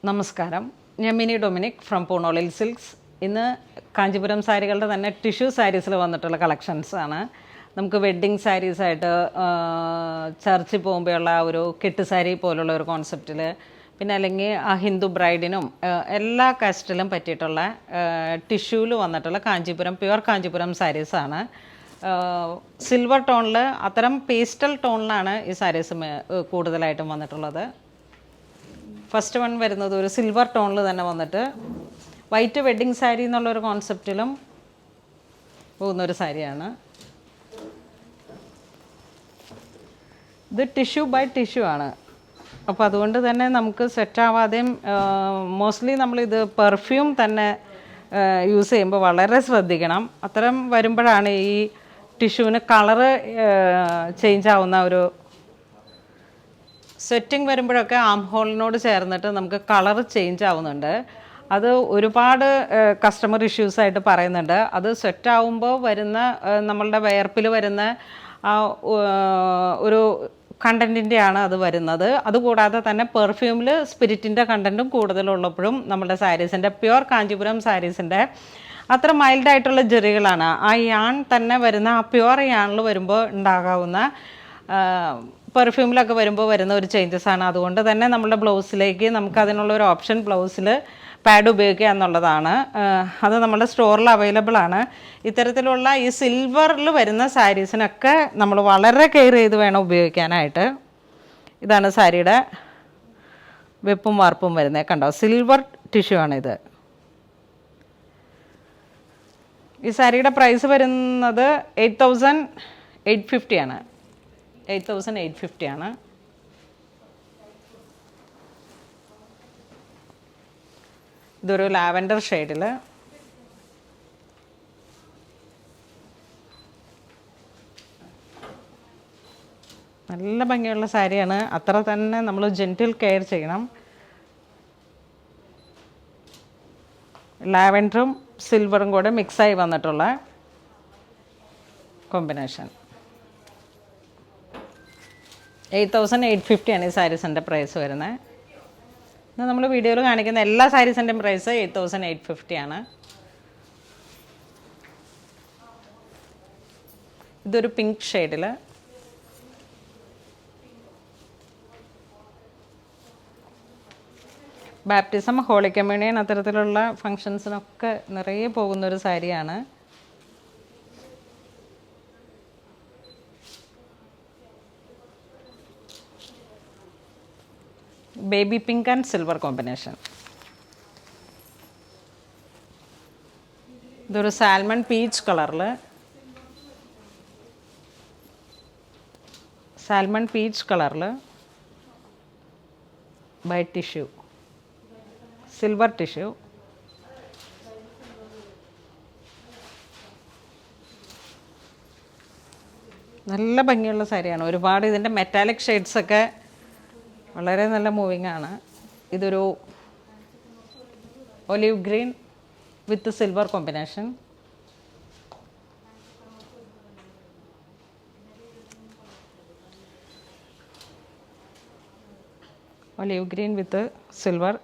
നമസ്കാരം, ഞാൻ mini Dominic from പൂണോളിൽ silks. ഇന്ന് കാഞ്ചീപുരം സാരികളുടെ തന്നെ ടിഷ്യൂ സാരീസിൽ വന്നിട്ടുള്ള കളക്ഷൻസാണ്. നമുക്ക് വെഡ്ഡിങ് സാരീസായിട്ട് ചർച്ചിൽ പോകുമ്പോഴുള്ള ഒരു കെട്ട് സാരി പോലുള്ള ഒരു കോൺസെപ്റ്റിൽ, പിന്നെ അല്ലെങ്കിൽ ആ ഹിന്ദു ബ്രൈഡിനും എല്ലാ കാസ്റ്റിലും പറ്റിയിട്ടുള്ള ടിഷ്യൂവിൽ വന്നിട്ടുള്ള കാഞ്ചീപുരം പ്യുവർ കാഞ്ചീപുരം സാരീസാണ്. സിൽവർ ടോണിൽ, അത്തരം പേസ്റ്റൽ ടോണിലാണ് ഈ സാരീസ് കൂടുതലായിട്ടും വന്നിട്ടുള്ളത്. ഫസ്റ്റ് വൺ വരുന്നത് ഒരു സിൽവർ ടോണിൽ തന്നെ വന്നിട്ട് വൈറ്റ് വെഡ്ഡിങ് സാരി എന്നുള്ളൊരു കോൺസെപ്റ്റിലും പോകുന്നൊരു സാരിയാണ്. ഇത് ടിഷ്യൂ ബൈ ടിഷ്യൂ ആണ്. അപ്പോൾ അതുകൊണ്ട് തന്നെ നമുക്ക് സെറ്റാവാതെയും മോസ്റ്റ്ലി നമ്മളിത് പെർഫ്യൂം തന്നെ യൂസ് ചെയ്യുമ്പോൾ വളരെ ശ്രദ്ധിക്കണം. അത്തരം വരുമ്പോഴാണ് ഈ ടിഷ്യൂവിന് കളറ് ചേഞ്ച് ആവുന്ന ഒരു സ്വെറ്റിങ് വരുമ്പോഴൊക്കെ ആം ഹോളിനോട് ചേർന്നിട്ട് നമുക്ക് കളർ ചേഞ്ച് ആവുന്നുണ്ട്. അത് ഒരുപാട് കസ്റ്റമർ ഇഷ്യൂസായിട്ട് പറയുന്നുണ്ട്. അത് സ്വെറ്റാവുമ്പോൾ വരുന്ന നമ്മളുടെ വയർപ്പിൽ വരുന്ന ആ ഒരു കണ്ടൻറ്റിൻ്റെയാണ് അത് വരുന്നത്. അതുകൂടാതെ തന്നെ പെർഫ്യൂമിൽ സ്പിരിറ്റിൻ്റെ കണ്ടൻറ്റും കൂടുതലുള്ളപ്പോഴും നമ്മുടെ സാരീസിൻ്റെ പ്യുവർ കാഞ്ചീപുരം സാരീസിൻ്റെ അത്ര മൈൽഡായിട്ടുള്ള ജെറികളാണ്. ആ യാൺ തന്നെ വരുന്ന ആ പ്യുവർ യാണിൽ വരുമ്പോൾ ഉണ്ടാകാവുന്ന പെർഫ്യൂമിലൊക്കെ വരുമ്പോൾ വരുന്ന ഒരു ചേഞ്ചസ് ആണ്. അതുകൊണ്ട് തന്നെ നമ്മുടെ ബ്ലൗസിലേക്ക് നമുക്ക് അതിനുള്ള ഒരു ഓപ്ഷൻ ബ്ലൗസിൽ പാഡ് ഉപയോഗിക്കുക എന്നുള്ളതാണ്. അത് നമ്മുടെ സ്റ്റോറിൽ അവൈലബിൾ ആണ്. ഇത്തരത്തിലുള്ള ഈ സിൽവറിൽ വരുന്ന സാരീസിനൊക്കെ നമ്മൾ വളരെ കെയർ ചെയ്ത് വേണം ഉപയോഗിക്കാനായിട്ട്. ഇതാണ് സാരിയുടെ വെപ്പും വാർപ്പും വരുന്നത്. കണ്ടോ, സിൽവർ ടിഷ്യൂ ആണിത്. ഈ സാരിയുടെ പ്രൈസ് വരുന്നത് 8,850 ആണ്. 8,850 ആണ്. ഇതൊരു ലാവൻഡർ ഷെയ്ഡിൽ നല്ല ഭംഗിയുള്ള സാരിയാണ്. അത്ര തന്നെ നമ്മൾ ജെൻറ്റിൽ കെയർ ചെയ്യണം. ലാവൻഡറും സിൽവറും കൂടെ മിക്സായി വന്നിട്ടുള്ള കോമ്പിനേഷൻ. 8,850 ആണ് ഈ സാരീസിൻ്റെ പ്രൈസ് വരുന്നത്. ഇന്ന് നമ്മൾ വീഡിയോയിൽ കാണിക്കുന്ന എല്ലാ സാരീസിൻ്റെയും പ്രൈസ് 8,850 ആണ്. ഇതൊരു പിങ്ക് ഷെയ്ഡിൽ ബാപ്റ്റിസം, ഹോളി കമ്മ്യൂണിയൻ അത്തരത്തിലുള്ള ഫങ്ഷൻസിനൊക്കെ നിറയെ പോകുന്നൊരു സാരിയാണ്. Baby pink and silver combination. ഇതൊരു സാൽമൺ പീച്ച് കളറിൽ, സാൽമൺ പീച്ച് കളറിൽ ബൈ ടിഷ്യൂ, സിൽവർ ടിഷ്യൂ. നല്ല ഭംഗിയുള്ള സാരിയാണ്. ഒരുപാട് ഇതിൻ്റെ മെറ്റാലിക് ഷെയ്ഡ്സൊക്കെ വളരെ നല്ല മൂവിങ് ആണ്. ഇതൊരു ഒലിവ് ഗ്രീൻ വിത്ത് സിൽവർ കോമ്പിനേഷൻ. ഒലിവ് ഗ്രീൻ വിത്ത് സിൽവർ.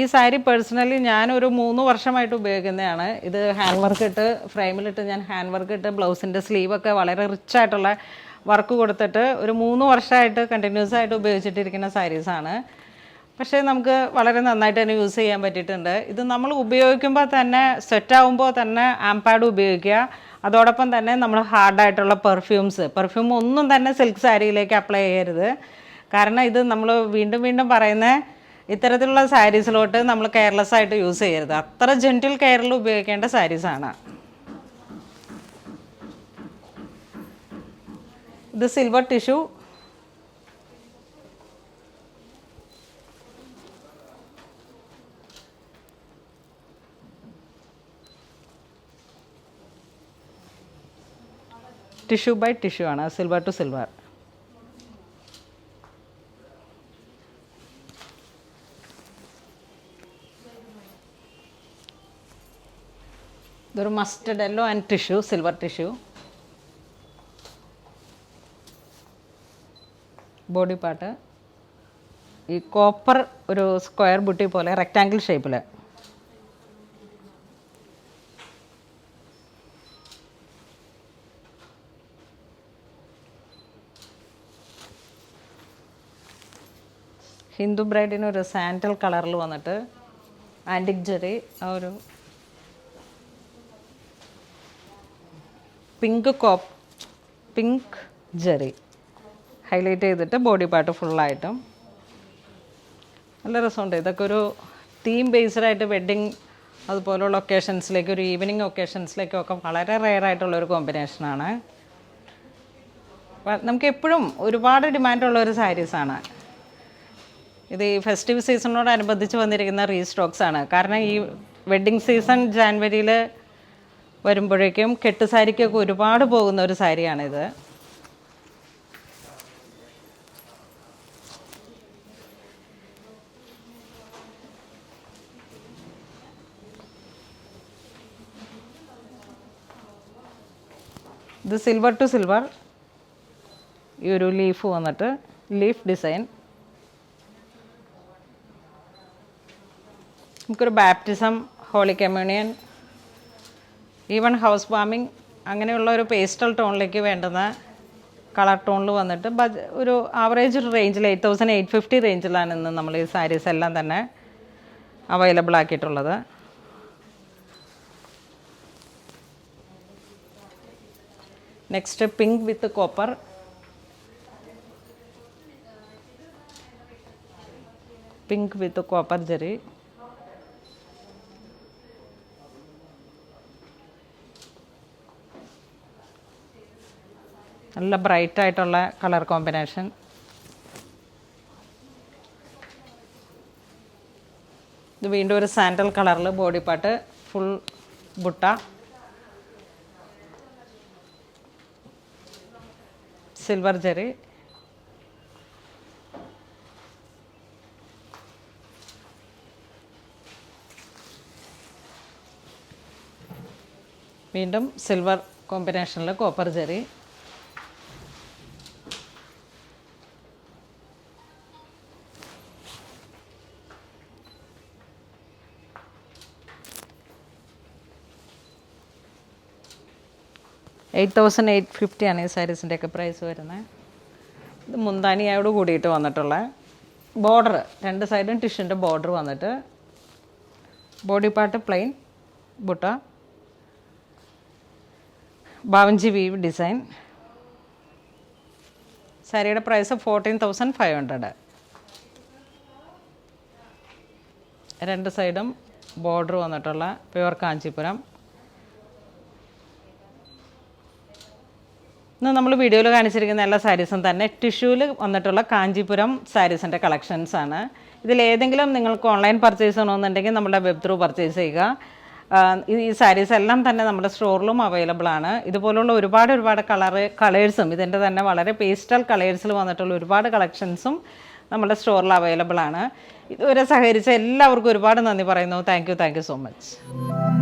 ഈ സാരി പേഴ്സണലി ഞാനൊരു 3 വർഷമായിട്ട് ഉപയോഗിക്കുന്നതാണ്. ഇത് ഹാൻഡ് വർക്ക് ഇട്ട് ഫ്രെയിമിലിട്ട് ഞാൻ ഹാൻഡ് വർക്ക് ഇട്ട് ബ്ലൗസിൻ്റെ സ്ലീവൊക്കെ വളരെ റിച്ച് ആയിട്ടുള്ള വർക്ക് കൊടുത്തിട്ട് ഒരു 3 വർഷമായിട്ട് കണ്ടിന്യൂസ് ആയിട്ട് ഉപയോഗിച്ചിട്ടിരിക്കുന്ന സാരീസാണ്. പക്ഷേ നമുക്ക് വളരെ നന്നായിട്ട് തന്നെ യൂസ് ചെയ്യാൻ പറ്റിയിട്ടുണ്ട്. ഇത് നമ്മൾ ഉപയോഗിക്കുമ്പോൾ തന്നെ സെറ്റാവുമ്പോൾ തന്നെ ആംപാഡ് ഉപയോഗിക്കുക. അതോടൊപ്പം തന്നെ നമ്മൾ ഹാർഡായിട്ടുള്ള പെർഫ്യൂം ഒന്നും തന്നെ സിൽക്ക് സാരിയിലേക്ക് അപ്ലൈ ചെയ്യരുത്. കാരണം ഇത് നമ്മൾ വീണ്ടും വീണ്ടും പറയുന്ന ഇത്തരത്തിലുള്ള സാരീസിലോട്ട് നമ്മൾ കെയർലെസ് ആയിട്ട് യൂസ് ചെയ്യരുത്. അത്ര ജെൻറ്റിൽ കെയറിൽ ഉപയോഗിക്കേണ്ട സാരീസാണ്. ഇത് silver tissue. Tissue by tissue ആണ്, സിൽവർ ടു സിൽവർ. ഇതൊരു mustard yellow and tissue, silver tissue. Body part ഈ കോപ്പർ ഒരു സ്ക്വയർ ബുട്ടി പോലെ റെക്റ്റാങ്കിൾ ഷേപ്പിൽ. ഹിന്ദു ബ്രൈഡിന് ഒരു സാൻഡൽ കളറിൽ വന്നിട്ട് ആൻറ്റിക് ജെറി ആ ഒരു പിങ്ക് ജെറി ഹൈലൈറ്റ് ചെയ്തിട്ട് ബോഡി പാർട്ട് ഫുള്ളായിട്ടും നല്ല രസമുണ്ട്. ഇതൊക്കെ ഒരു തീം ബേസ്ഡായിട്ട് വെഡ്ഡിങ് അതുപോലുള്ള ഒക്കേഷൻസിലേക്ക്, ഒരു ഈവനിങ് ഒക്കേഷൻസിലേക്കൊക്കെ വളരെ റെയർ ആയിട്ടുള്ളൊരു കോമ്പിനേഷനാണ്. നമുക്ക് എപ്പോഴും ഒരുപാട് ഡിമാൻഡുള്ളൊരു സാരീസാണ് ഇത്. ഈ ഫെസ്റ്റീവ് സീസണിനോടനുബന്ധിച്ച് വന്നിരിക്കുന്ന റീസ്റ്റോക്സ് ആണ്. കാരണം ഈ വെഡ്ഡിങ് സീസൺ ജാനുവരിയിൽ വരുമ്പോഴേക്കും കെട്ട് സാരിക്കൊക്കെ ഒരുപാട് പോകുന്ന ഒരു സാരിയാണിത്. ഇത് സിൽവർ ടു സിൽവർ ഈ ഒരു ലീഫ് വന്നിട്ട് ലീഫ് ഡിസൈൻ. നമുക്കൊരു baptism, holy communion, even house വാമിങ് അങ്ങനെയുള്ള ഒരു പേസ്റ്റൽ ടോണിലേക്ക് വേണ്ടുന്ന കളർ ടോണിൽ വന്നിട്ട് ഒരു ആവറേജ് റേഞ്ചിൽ 8850 റേഞ്ചിലാണ് ഇന്ന് നമ്മൾ ഈ സാരീസ് എല്ലാം തന്നെ അവൈലബിൾ ആക്കിയിട്ടുള്ളത്. Next pink with copper. Pink with copper jari. നല്ല ബ്രൈറ്റ് ആയിട്ടുള്ള കളർ കോമ്പിനേഷൻ. ഇത് വീണ്ടും ഒരു സാൻഡൽ കളറിൽ body part full butta. Silver jari. വീണ്ടും സിൽവർ കോമ്പിനേഷനിൽ കോപ്പർ ജെറി. $8,850 ആണ് ഈ സാരീസിൻ്റെയൊക്കെ പ്രൈസ് വരുന്നത്. ഇത് മുന്താനിയോട് കൂടിയിട്ട് വന്നിട്ടുള്ള ബോർഡർ, രണ്ട് സൈഡും ടിഷ്യൂൻ്റെ ബോർഡർ വന്നിട്ട് ബോഡി പാർട്ട് പ്ലെയിൻ ബുട്ട, ബാവഞ്ചി വീവ് ഡിസൈൻ. സാരിയുടെ പ്രൈസ് 14,500. രണ്ട് സൈഡും ബോർഡർ വന്നിട്ടുള്ള പ്യുവർ കാഞ്ചീപുരം. ഇന്ന് നമ്മൾ വീഡിയോയിൽ കാണിച്ചിരിക്കുന്ന എല്ലാ സാരീസും തന്നെ ടിഷ്യൂവിൽ വന്നിട്ടുള്ള കാഞ്ചീപുരം സാരീസിൻ്റെ കളക്ഷൻസാണ്. ഇതിലേതെങ്കിലും നിങ്ങൾക്ക് ഓൺലൈൻ പർച്ചേസ് ചെയ്യണമെന്നുണ്ടെങ്കിൽ നമ്മുടെ വെബ് ത്രൂ പർച്ചേസ് ചെയ്യുക. ഈ സാരീസ് എല്ലാം തന്നെ നമ്മുടെ സ്റ്റോറിലും അവൈലബിൾ ആണ്. ഇതുപോലുള്ള ഒരുപാട് കളേഴ്സും ഇതിൻ്റെ തന്നെ വളരെ പേസ്റ്റൽ കളേഴ്സിൽ വന്നിട്ടുള്ള ഒരുപാട് കളക്ഷൻസും നമ്മുടെ സ്റ്റോറിൽ അവൈലബിൾ ആണ്. ഇതുവരെ സഹകരിച്ച എല്ലാവർക്കും ഒരുപാട് നന്ദി പറയുന്നു. Thank you so much.